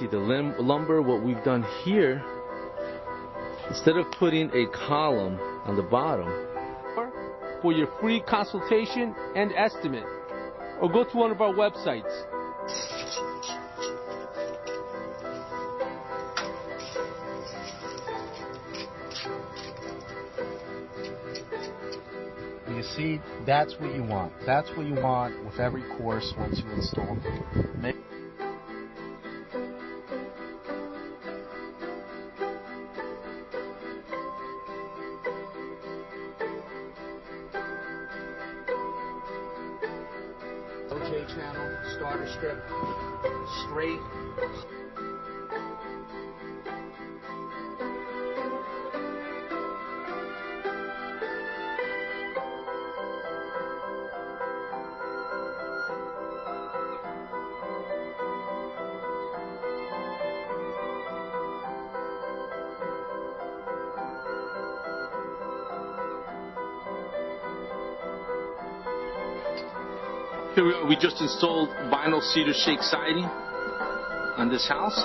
see the lumber. What we've done here, instead of putting a column on the bottom, for your free consultation and estimate, or go to one of our websites. You see, that's what you want. That's what you want with every course once you install. OJ channel, starter strip, straight. Here we are. We just installed vinyl cedar shake siding on this house.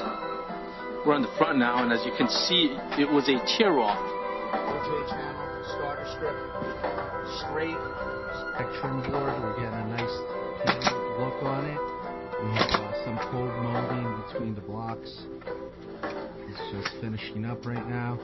We're on the front now, and as you can see, it was a tear-off. OJ channel, starter strip, straight. Trim board, we're getting a nice look on it. We have some cold molding between the blocks. It's just finishing up right now.